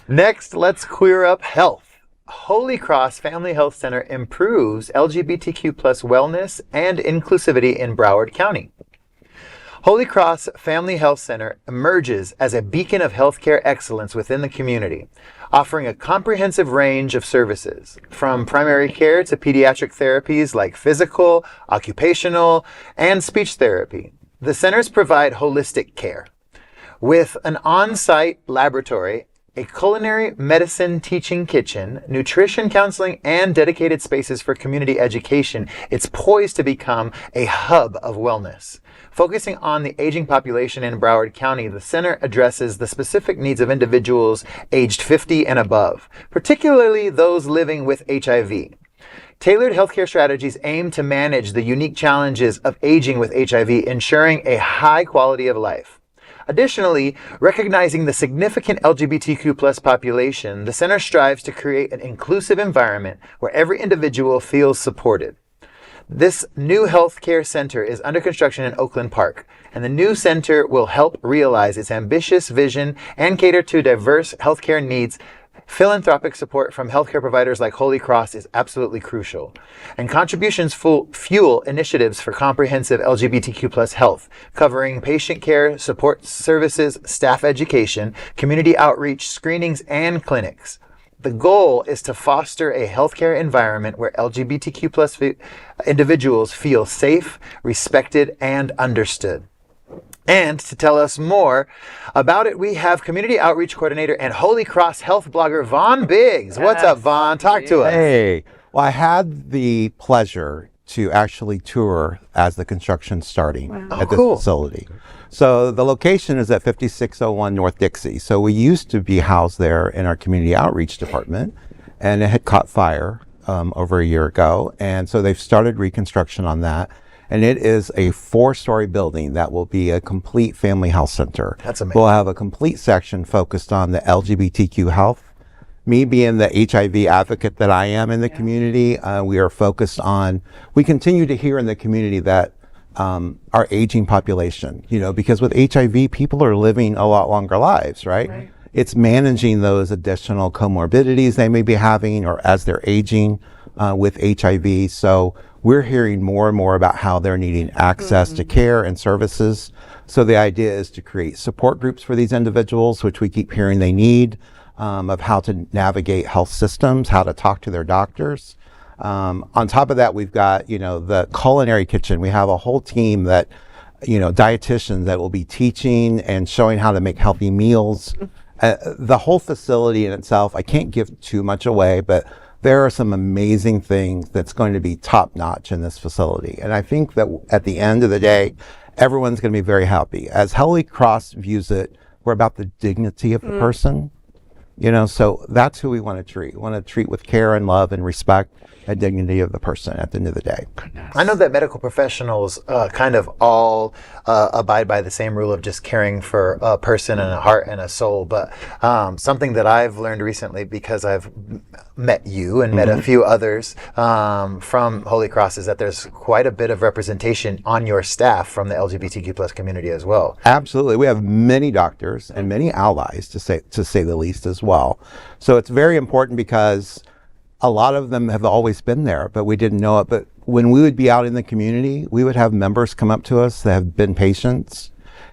Next, let's queer up health. Holy Cross Family Health Center improves LGBTQ plus wellness and inclusivity in Broward County. Holy Cross Family Health Center emerges as a beacon of healthcare excellence within the community, offering a comprehensive range of services, from primary care to pediatric therapies like physical, occupational, and speech therapy. The centers provide holistic care with an on-site laboratory, a culinary medicine teaching kitchen, nutrition counseling, and dedicated spaces for community education. It's poised to become a hub of wellness. Focusing on the aging population in Broward County, the center addresses the specific needs of individuals aged 50 and above, particularly those living with HIV. Tailored healthcare strategies aim to manage the unique challenges of aging with HIV, ensuring a high quality of life. Additionally, recognizing the significant LGBTQ plus population, the center strives to create an inclusive environment where every individual feels supported. This new healthcare center is under construction in Oakland Park, and the new center will help realize its ambitious vision and cater to diverse healthcare needs. Philanthropic support from healthcare providers like Holy Cross is absolutely crucial, and contributions fuel initiatives for comprehensive LGBTQ plus health, covering patient care, support services, staff education, community outreach, screenings, and clinics. The goal is to foster a healthcare environment where LGBTQ plus individuals feel safe, respected, and understood. And to tell us more about it, we have Community Outreach Coordinator and Holy Cross Health blogger, Vaughn Biggs. What's up, Vaughn? Talk to us. Hey, well, I had the pleasure to actually tour as the construction's starting at this facility. So the location is at 5601 North Dixie. So we used to be housed there in our community outreach department, and it had caught fire over a year ago. And so they've started reconstruction on that. And it is a 4-story building that will be a complete family health center. That's amazing. We'll have a complete section focused on the LGBTQ health. Me being the HIV advocate that I am in the community, we are focused on, we continue to hear in the community that our aging population, because with HIV, people are living a lot longer lives, right? It's managing those additional comorbidities they may be having or as they're aging with HIV. So we're hearing more and more about how they're needing access to care and services. So the idea is to create support groups for these individuals, which we keep hearing they need, of how to navigate health systems, how to talk to their doctors. On top of that, we've got, the culinary kitchen. We have a whole team that, dietitians that will be teaching and showing how to make healthy meals. The whole facility in itself, I can't give too much away, but there are some amazing things that's going to be top notch in this facility. And I think that at the end of the day, everyone's going to be very happy. As Holy Cross views it, we're about the dignity of the person. So that's who we want to treat. We want to treat with care and love and respect and dignity of the person at the end of the day. I know that medical professionals kind of all abide by the same rule of just caring for a person and a heart and a soul, but something that I've learned recently, because I've met you and met a few others from Holy Cross, is that there's quite a bit of representation on your staff from the LGBTQ plus community as well. Absolutely. We have many doctors and many allies, to say the least, as well. So it's very important because a lot of them have always been there, but we didn't know it. But when we would be out in the community, we would have members come up to us that have been patients,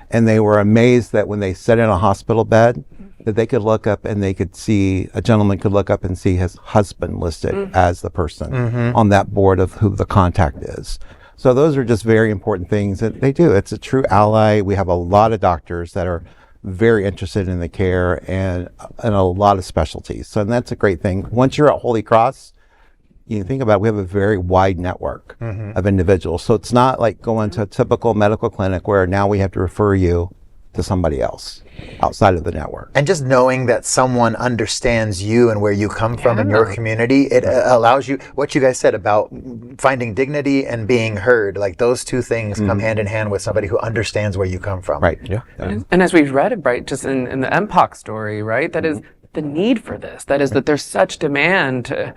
and they were amazed that when they sat in a hospital bed, that they could look up and they could see, a gentleman could look up and see his husband listed as the person on that board of who the contact is. So those are just very important things that they do. It's a true ally. We have a lot of doctors that are very interested in the care and a lot of specialties. So that's a great thing. Once you're at Holy Cross, you think about it, we have a very wide network of individuals. So it's not like going to a typical medical clinic where now we have to refer you to somebody else outside of the network. And just knowing that someone understands you and where you come from in your community, it allows you, what you guys said about finding dignity and being heard, like those two things come hand in hand with somebody who understands where you come from. Right. Yeah. And as we've read it, right, just in the MPOC story, right, that is the need for this. That is that there's such demand.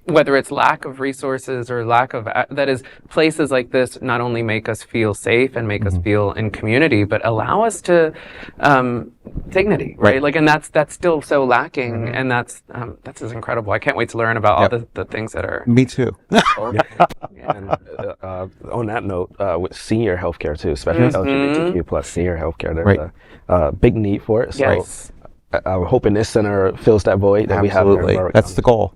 whether it's lack of resources or lack of, that is, places like this not only make us feel safe and make us feel in community, but allow us to dignity, right? Like, and that's still so lacking, and that's just incredible. I can't wait to learn about all the things that are. Me too. And on that note, with senior healthcare too, especially LGBTQ plus senior healthcare, there's a big need for it. So Yes. I'm hoping this center fills that void that we have. Absolutely, that's the goal.